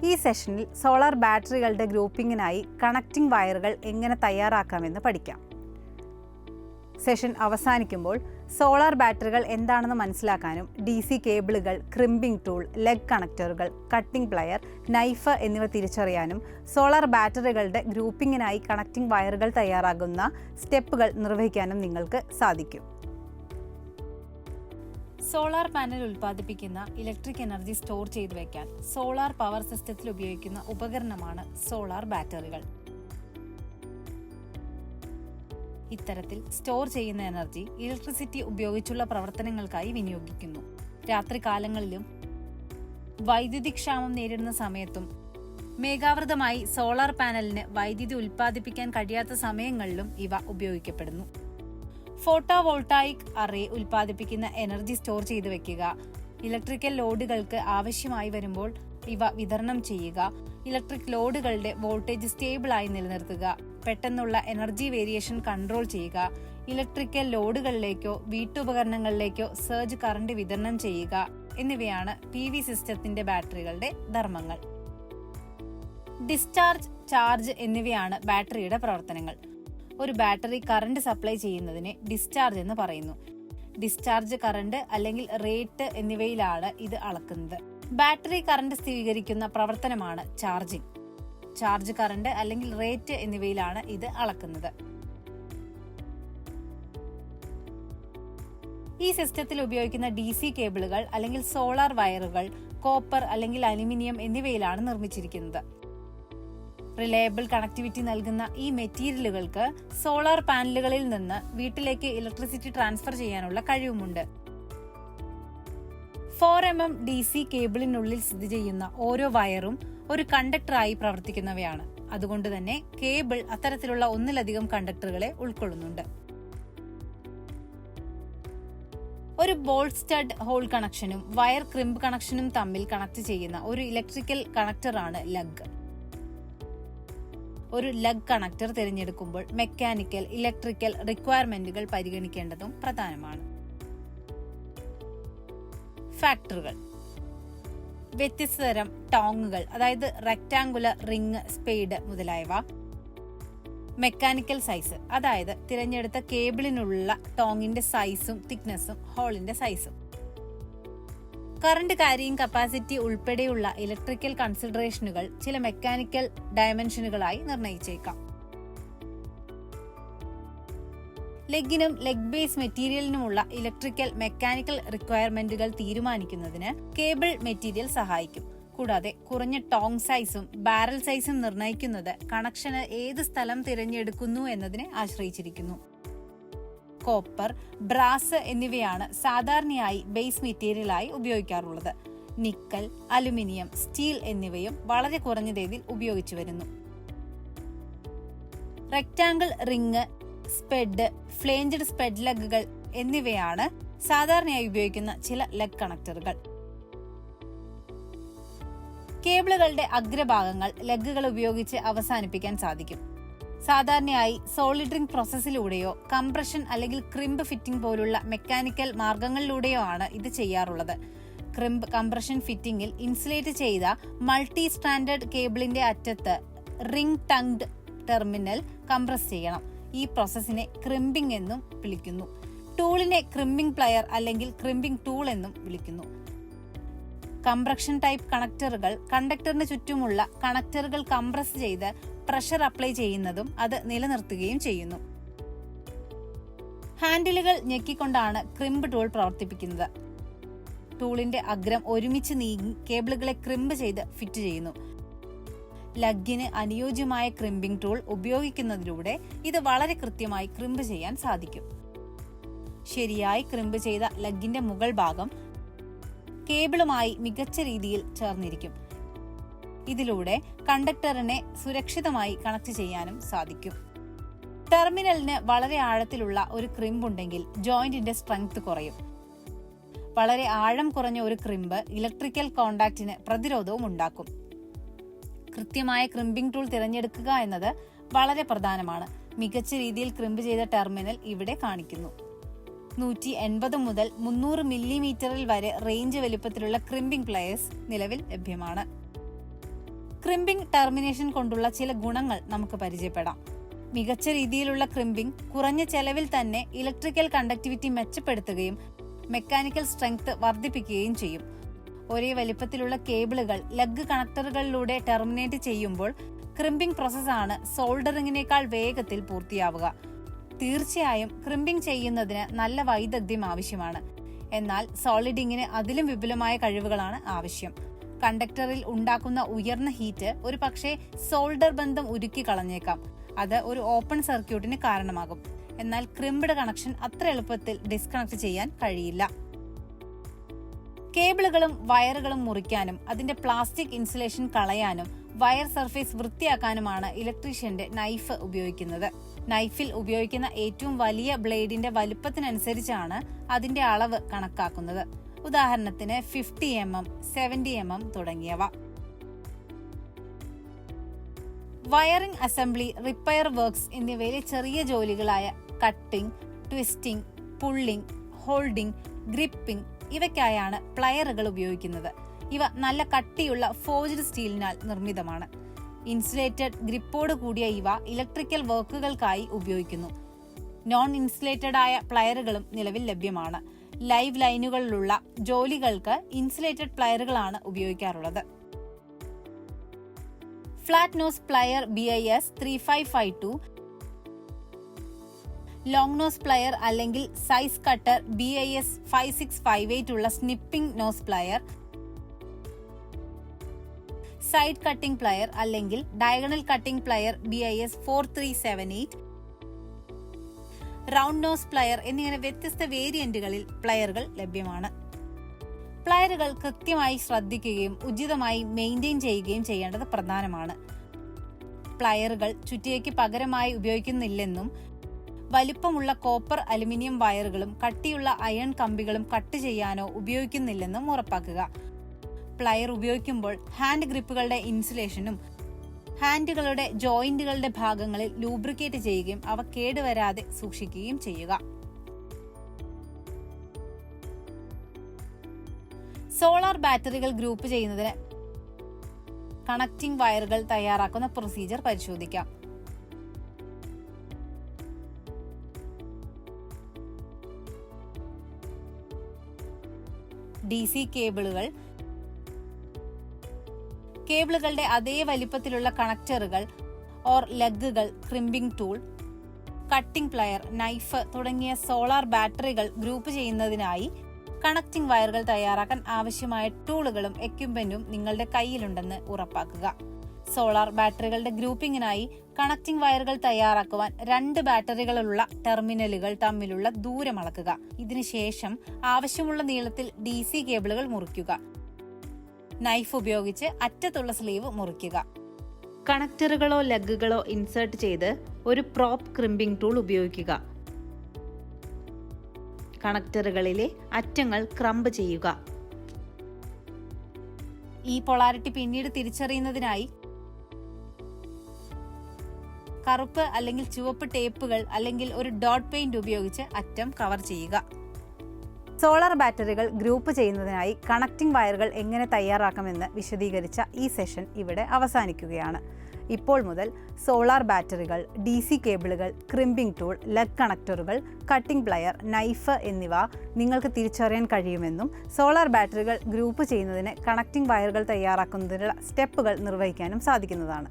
ഈ സെഷനിൽ solar ബാറ്ററികളുടെ ഗ്രൂപ്പിങ്ങിനായി connecting വയറുകൾ എങ്ങനെ തയ്യാറാക്കാമെന്ന് പഠിക്കാം. സെഷൻ അവസാനിക്കുമ്പോൾ സോളാർ ബാറ്ററികൾ എന്താണെന്ന് മനസ്സിലാക്കാനും DC കേബിളുകൾ, ക്രിമ്പിംഗ് ടൂൾ, ലെഗ് കണക്ടറുകൾ, കട്ടിംഗ് പ്ലയർ, നൈഫ് എന്നിവ തിരിച്ചറിയാനും സോളാർ ബാറ്ററികളുടെ ഗ്രൂപ്പിങ്ങിനായി കണക്റ്റിംഗ് വയറുകൾ തയ്യാറാകുന്ന സ്റ്റെപ്പുകൾ നിർവഹിക്കാനും നിങ്ങൾക്ക് സാധിക്കും. സോളാർ പാനൽ ഉൽപ്പാദിപ്പിക്കുന്ന ഇലക്ട്രിക് എനർജി സ്റ്റോർ ചെയ്തു വയ്ക്കാൻ സോളാർ പവർ സിസ്റ്റത്തിൽ ഉപയോഗിക്കുന്ന ഉപകരണമാണ് സോളാർ ബാറ്ററികൾ. ഇത്തരത്തിൽ സ്റ്റോർ ചെയ്യുന്ന എനർജി ഇലക്ട്രിസിറ്റി ഉപയോഗിച്ചുള്ള പ്രവർത്തനങ്ങൾക്കായി വിനിയോഗിക്കുന്നു. രാത്രികാലങ്ങളിലും വൈദ്യുതി ക്ഷാമം നേരിടുന്ന സമയത്തും മേഘാവൃതമായി സോളാർ പാനലിന് വൈദ്യുതി ഉൽപ്പാദിപ്പിക്കാൻ കഴിയാത്ത സമയങ്ങളിലും ഇവ ഉപയോഗിക്കപ്പെടുന്നു. ഫോട്ടോവോൾട്ടായിക് അറേ ഉൽപ്പാദിപ്പിക്കുന്ന എനർജി സ്റ്റോർ ചെയ്തു വെക്കുക, ഇലക്ട്രിക്കൽ ലോഡുകൾക്ക് ആവശ്യമായി വരുമ്പോൾ ഇവ വിതരണം ചെയ്യുക, ഇലക്ട്രിക് ലോഡുകളുടെ വോൾട്ടേജ് സ്റ്റേബിളായി നിലനിർത്തുക, പെട്ടെന്നുള്ള എനർജി വേരിയേഷൻ കൺട്രോൾ ചെയ്യുക, ഇലക്ട്രിക്കൽ ലോഡുകളിലേക്കോ വീട്ടുപകരണങ്ങളിലേക്കോ സർജ് കറണ്ട് വിതരണം ചെയ്യുക എന്നിവയാണ് PV സിസ്റ്റത്തിന്റെ ബാറ്ററികളുടെ ധർമ്മങ്ങൾ. ഡിസ്ചാർജ്, ചാർജ് എന്നിവയാണ് ബാറ്ററിയുടെ പ്രവർത്തനങ്ങൾ. ഒരു ബാറ്ററി കറണ്ട് സപ്ലൈ ചെയ്യുന്നതിനെ ഡിസ്ചാർജ് എന്ന് പറയുന്നു. ഡിസ്ചാർജ് കറണ്ട് അല്ലെങ്കിൽ റേറ്റ് എന്നിവയിലാണ് ഇത് അളക്കുന്നത്. ബാറ്ററി കറണ്ട് സ്ഥിരീകരിക്കുന്ന പ്രവർത്തനമാണ് ചാർജിംഗ്. ചാർജ് കറണ്ട് അല്ലെങ്കിൽ റേറ്റ് എന്നിവയിലാണ് ഇത് അളക്കുന്നത്. ഈ സിസ്റ്റത്തിൽ ഉപയോഗിക്കുന്ന DC കേബിളുകൾ അല്ലെങ്കിൽ സോളാർ വയറുകൾ കോപ്പർ അല്ലെങ്കിൽ അലുമിനിയം എന്നിവയിലാണ് നിർമ്മിച്ചിരിക്കുന്നത്. റിലയബിൾ കണക്ടിവിറ്റി നൽകുന്ന ഈ മെറ്റീരിയലുകൾക്ക് സോളാർ പാനലുകളിൽ നിന്ന് വീട്ടിലേക്ക് ഇലക്ട്രിസിറ്റി ട്രാൻസ്ഫർ ചെയ്യാനുള്ള കഴിവുമുണ്ട്. 4mm DC കേബിളിനുള്ളിൽ സ്ഥിതി ചെയ്യുന്ന ഓരോ വയറും ഒരു കണ്ടക്ടറായി പ്രവർത്തിക്കുന്നവയാണ്. അതുകൊണ്ട് തന്നെ കേബിൾ അത്തരത്തിലുള്ള ഒന്നിലധികം കണ്ടക്ടറുകളെ ഉൾക്കൊള്ളുന്നുണ്ട്. ഒരു ബോൾട്ട് സ്റ്റഡ് ഹോൾ കണക്ഷനും വയർ ക്രിമ്പ് കണക്ഷനും തമ്മിൽ കണക്ട് ചെയ്യുന്ന ഒരു ഇലക്ട്രിക്കൽ കണക്ടറാണ് ലഗ്. ഒരു ലഗ് കണക്ടർ തിരഞ്ഞെടുക്കുമ്പോൾ മെക്കാനിക്കൽ, ഇലക്ട്രിക്കൽ റിക്വയർമെന്റുകൾ പരിഗണിക്കേണ്ടതും പ്രധാനമാണ്. ഫാക്ടറുകൾ: വ്യത്യസ്ത തരം ടോങ്ങുകൾ, അതായത് റെക്ടാങ്കുലർ, റിംഗ്, സ്പേഡ് മുതലായവ. മെക്കാനിക്കൽ സൈസ്, അതായത് തിരഞ്ഞെടുത്ത കേബിളിനുള്ള ടോങ്ങിന്റെ സൈസും തിക്നെസ്സും ഹോളിന്റെ സൈസും. കറണ്ട് കാരിയിങ് കപ്പാസിറ്റി ഉൾപ്പെടെയുള്ള ഇലക്ട്രിക്കൽ കൺസിഡറേഷനുകൾ ചില മെക്കാനിക്കൽ ഡയമെൻഷനുകളായി നിർണയിച്ചേക്കാം. ലെഗിനും ലെഗ് ബേസ് മെറ്റീരിയലിനുമുള്ള ഇലക്ട്രിക്കൽ മെക്കാനിക്കൽ റിക്വയർമെന്റുകൾ തീരുമാനിക്കുന്നതിന് കേബിൾ മെറ്റീരിയൽ സഹായിക്കും. കൂടാതെ കുറഞ്ഞ ടോങ് സൈസും ബാരൽ സൈസും നിർണയിക്കുന്നത് കണക്ഷന് ഏത് സ്ഥലം തിരഞ്ഞെടുക്കുന്നു എന്നതിനെ ആശ്രയിച്ചിരിക്കുന്നു. കോപ്പർ, ബ്രാസ് എന്നിവയാണ് സാധാരണയായി ബേസ് മെറ്റീരിയലായി ഉപയോഗിക്കാറുള്ളത്. നിക്കൽ, അലുമിനിയം, സ്റ്റീൽ എന്നിവയും വളരെ കുറഞ്ഞ തോതിൽ ഉപയോഗിച്ചു വരുന്നു. റെക്ടാങ്കിൾ റിംഗ്, സ്പെഡ്, ഫ്ലേഞ്ച്ഡ് സ്പെഡ് ലഗുകൾ എന്നിവയാണ് സാധാരണയായി ഉപയോഗിക്കുന്ന ചില ലഗ് കണക്ടറുകൾ. കേബിളുകളുടെ അഗ്രഭാഗങ്ങൾ ലഗുകൾ ഉപയോഗിച്ച് അവസാനിപ്പിക്കാൻ സാധിക്കും. സാധാരണയായി സോളിഡ് റിംഗ് പ്രോസസ്സിലൂടെയോ കംപ്രഷൻ അല്ലെങ്കിൽ ക്രിമ്പ് ഫിറ്റിംഗ് പോലുള്ള മെക്കാനിക്കൽ മാർഗങ്ങളിലൂടെയോ ആണ് ഇത് ചെയ്യാറുള്ളത്. ക്രിമ്പ് കംപ്രഷൻ ഫിറ്റിംഗിൽ ഇൻസുലേറ്റ് ചെയ്ത മൾട്ടി സ്റ്റാൻഡേർഡ് കേബിളിന്റെ അറ്റത്ത് റിംഗ് ടങ്ഡ് ടെർമിനൽ കംപ്രസ് ചെയ്യണം. ഈ പ്രോസസ്സിനെ ക്രിമ്പിംഗ് എന്നും വിളിക്കുന്നു. ടൂളിനെ ക്രിമ്പിംഗ് പ്ലയർ അല്ലെങ്കിൽ ക്രിമ്പിംഗ് ടൂൾ എന്നും വിളിക്കുന്നു. കംപ്രഷൻ ടൈപ്പ് കണക്ടറുകൾ കണ്ടക്ടറിന് ചുറ്റുമുള്ള കണക്ടറുകൾ കംപ്രസ് ചെയ്ത് പ്രഷർ അപ്ലൈ ചെയ്യുന്നതും അത് നിലനിർത്തുകയും ചെയ്യുന്നു. ഹാൻഡിലുകൾ ഞെക്കിക്കൊണ്ടാണ് ക്രിമ്പ് ടൂൾ പ്രവർത്തിപ്പിക്കുന്നത്. ടൂളിന്റെ അഗ്രം ഒരുമിച്ച് നീങ്ങി കേബിളുകളെ ക്രിമ്പ് ചെയ്ത് ഫിറ്റ് ചെയ്യുന്നു. ലഗിന് അനുയോജ്യമായ ക്രിമ്പിംഗ് ടൂൾ ഉപയോഗിക്കുന്നതിലൂടെ ഇത് വളരെ കൃത്യമായി ക്രിമ്പ് ചെയ്യാൻ സാധിക്കും. ശരിയായി ക്രിമ്പ് ചെയ്ത ലഗിന്റെ മുകൾ ഭാഗം കേബിളുമായി മികച്ച രീതിയിൽ ചേർന്നിരിക്കും. ഇതിലൂടെ കണ്ടക്ടറിനെ സുരക്ഷിതമായി കണക്ട് ചെയ്യാനും സാധിക്കും. ടെർമിനലിന് വളരെ ആഴത്തിലുള്ള ഒരു ക്രിമ്പ് ഉണ്ടെങ്കിൽ ജോയിന്റിന്റെ സ്ട്രെങ്ത് കുറയും. വളരെ ആഴം കുറഞ്ഞ ഒരു ക്രിമ്പ് ഇലക്ട്രിക്കൽ കോണ്ടാക്റ്റിന് പ്രതിരോധവും ഉണ്ടാക്കും. കൃത്യമായ ക്രിമ്പിംഗ് ടൂൾ തിരഞ്ഞെടുക്കുക എന്നത് വളരെ പ്രധാനമാണ്. മികച്ച രീതിയിൽ ക്രിമ്പ് ചെയ്ത ടെർമിനൽ ഇവിടെ കാണിക്കുന്നു. 180 മുതൽ 300 മില്ലിമീറ്ററിൽ വരെ റേഞ്ച് വലുപ്പത്തിലുള്ള ക്രിമ്പിംഗ് പ്ലയേഴ്സ് നിലവിൽ ലഭ്യമാണ്. ക്രിമ്പിംഗ് ടെർമിനേഷൻ കൊണ്ടുള്ള ചില ഗുണങ്ങൾ നമുക്ക് പരിചയപ്പെടാം. മികച്ച രീതിയിലുള്ള ക്രിമ്പിംഗ് കുറഞ്ഞ ചെലവിൽ തന്നെ ഇലക്ട്രിക്കൽ കണ്ടക്ടിവിറ്റി മെച്ചപ്പെടുത്തുകയും മെക്കാനിക്കൽ സ്ട്രെങ്ത് വർദ്ധിപ്പിക്കുകയും ചെയ്യും. ഒരേ വലിപ്പത്തിലുള്ള കേബിളുകൾ ലഗ് കണക്ടറുകളിലൂടെ ടെർമിനേറ്റ് ചെയ്യുമ്പോൾ ക്രിമ്പിംഗ് പ്രോസസ്സാണ് സോൾഡറിങ്ങിനേക്കാൾ വേഗത്തിൽ പൂർത്തിയാവുക. തീർച്ചയായും ക്രിമ്പിംഗ് ചെയ്യുന്നതിന് നല്ല വൈദഗ്ധ്യം ആവശ്യമാണ്. എന്നാൽ സോളിഡിങ്ങിന് അതിലും വിപുലമായ കഴിവുകളാണ് ആവശ്യം. കണ്ടക്ടറിൽ ഉണ്ടാക്കുന്ന ഉയർന്ന ഹീറ്റ് ഒരു പക്ഷേ സോൾഡർ ബന്ധം ഉരുക്കി കളഞ്ഞേക്കാം. അത് ഒരു ഓപ്പൺ സർക്യൂട്ടിന് കാരണമാകും. എന്നാൽ ക്രിംബ്ഡ് കണക്ഷൻ അത്ര എളുപ്പത്തിൽ ഡിസ്കണക്ട് ചെയ്യാൻ കഴിയില്ല. കേബിളുകളും വയറുകളും മുറിക്കാനും അതിന്റെ പ്ലാസ്റ്റിക് ഇൻസുലേഷൻ കളയാനും വയർ സർഫേസ് വൃത്തിയാക്കാനുമാണ് ഇലക്ട്രീഷ്യന്റെ നൈഫ് ഉപയോഗിക്കുന്നത്. നൈഫിൽ ഉപയോഗിക്കുന്ന ഏറ്റവും വലിയ ബ്ലേഡിന്റെ വലുപ്പത്തിനനുസരിച്ചാണ് അതിന്റെ അളവ് കണക്കാക്കുന്നത്. ഉദാഹരണത്തിന് 50 mm, 70 mm തുടങ്ങിയവ. വയറിംഗ് അസംബ്ലി, റിപ്പയർ വർക്ക്സ് എന്നിവയിലെ ചെറിയ ജോലികളായ cutting, twisting, pulling, holding, gripping ഇവയ്ക്കായാണ് പ്ലയറുകൾ ഉപയോഗിക്കുന്നത്. ഇവ നല്ല കട്ടിയുള്ള ഫോർജ്ഡ് സ്റ്റീലിനാൽ നിർമ്മിതമാണ്. ഇൻസുലേറ്റഡ് ഗ്രിപ്പോട് കൂടിയ ഇവ ഇലക്ട്രിക്കൽ വർക്കുകൾക്കായി ഉപയോഗിക്കുന്നു. നോൺ ഇൻസുലേറ്റഡ് ആയ പ്ലയറുകളും നിലവിൽ ലഭ്യമാണ്. ലൈവ് ലൈനുകളിലുള്ള ജോലികൾക്ക് ഇൻസുലേറ്റഡ് പ്ലയറുകളാണ് ഉപയോഗിക്കാറുള്ളത്. Flat nose plier BIS 3552, long nose plier അല്ലെങ്കിൽ സൈസ് കട്ടർ BIS 5658 ഉള്ള snipping nose plier, side cutting plier അല്ലെങ്കിൽ diagonal cutting plier BIS 4378, round nose plier എന്നിങ്ങനെ വ്യത്യസ്ത വേരിയന്റുകളിൽ പ്ലയറുകൾ ലഭ്യമാണ്. പ്ലയറുകൾ കൃത്യമായി ശ്രദ്ധിക്കുകയും ഉചിതമായി മെയിൻറ്റെയിൻ ചെയ്യുകയും ചെയ്യേണ്ടത് പ്രധാനമാണ്. പ്ലയറുകൾ ചുറ്റികയ്ക്ക് പകരമായി ഉപയോഗിക്കുന്നില്ലെന്നും വലിപ്പമുള്ള കോപ്പർ, അലുമിനിയം വയറുകളും കട്ടിയുള്ള അയൺ കമ്പികളും കട്ട് ചെയ്യാനോ ഉപയോഗിക്കുന്നില്ലെന്നും ഉറപ്പാക്കുക. പ്ലയർ ഉപയോഗിക്കുമ്പോൾ ഹാൻഡ് ഗ്രിപ്പുകളുടെ ഇൻസുലേഷനും ഹാൻഡുകളുടെ ജോയിന്റുകളുടെ ഭാഗങ്ങളിൽ ലൂബ്രിക്കേറ്റ് ചെയ്യുകയും അവ കേടുവരാതെ സൂക്ഷിക്കുകയും ചെയ്യുക. സോളാർ ബാറ്ററികൾ ഗ്രൂപ്പ് ചെയ്യുന്നതിന് കണക്റ്റിംഗ് വയറുകൾ തയ്യാറാക്കുന്ന പ്രൊസീജിയർ പരിശോധിക്കാം. DC കേബിളുകൾ, കേബിളുകളുടെ അതേ വലിപ്പത്തിലുള്ള കണക്ടറുകൾ ഓർ ലഗുകൾ, crimping tool, cutting plier, knife തുടങ്ങിയ സോളാർ ബാറ്ററികൾ ഗ്രൂപ്പ് ചെയ്യുന്നതിനായി കണക്റ്റിംഗ് വയറുകൾ തയ്യാറാക്കാൻ ആവശ്യമായ ടൂളുകളും എക്യുപ്മെന്റും നിങ്ങളുടെ കയ്യിലുണ്ടെന്ന് ഉറപ്പാക്കുക. സോളാർ ബാറ്ററികളുടെ ഗ്രൂപ്പിംഗിനായി കണക്റ്റിംഗ് വയറുകൾ തയ്യാറാക്കുവാൻ 2 ബാറ്ററികളുള്ള ടെർമിനലുകൾ തമ്മിലുള്ള ദൂരം അളക്കുക. ഇതിനുശേഷം ആവശ്യമുള്ള നീളത്തിൽ DC കേബിളുകൾ മുറിക്കുക. നൈഫ് ഉപയോഗിച്ച് അറ്റത്തുള്ള സ്ലീവ് മുറിക്കുക. കണക്ടറുകളോ ലഗുകളോ ഇൻസേർട്ട് ചെയ്ത് ഒരു പ്രോപ്പ് ക്രിമ്പിംഗ് ടൂൾ ഉപയോഗിക്കുക. കണക്ടറുകളിലെ അറ്റങ്ങൾ ക്രംബ് ചെയ്യുക. ഈ പൊളാരിറ്റി പിന്നീട് തിരിച്ചറിയുന്നതിനായി കറുപ്പ് അല്ലെങ്കിൽ ചുവപ്പ് ടേപ്പുകൾ അല്ലെങ്കിൽ ഒരു ഡോട്ട് പെയിന്റ് ഉപയോഗിച്ച് അറ്റം കവർ ചെയ്യുക. സോളാർ ബാറ്ററികൾ ഗ്രൂപ്പ് ചെയ്യുന്നതിനായി കണക്റ്റിംഗ് വയറുകൾ എങ്ങനെ തയ്യാറാക്കാമെന്ന് വിശദീകരിച്ച ഈ സെഷൻ ഇവിടെ അവസാനിക്കുകയാണ്. ഇപ്പോൾ മുതൽ സോളാർ ബാറ്ററികൾ, DC കേബിളുകൾ, ക്രിമ്പിംഗ് ടൂൾ, ലഗ് കണക്ടറുകൾ, കട്ടിംഗ് പ്ലയർ, നൈഫ് എന്നിവ നിങ്ങൾക്ക് തിരിച്ചറിയാൻ കഴിയുമെന്നും സോളാർ ബാറ്ററികൾ ഗ്രൂപ്പ് ചെയ്യുന്നതിന് കണക്റ്റിംഗ് വയറുകൾ തയ്യാറാക്കുന്നതിനുള്ള സ്റ്റെപ്പുകൾ നിർവഹിക്കാനും സാധിക്കുന്നതാണ്.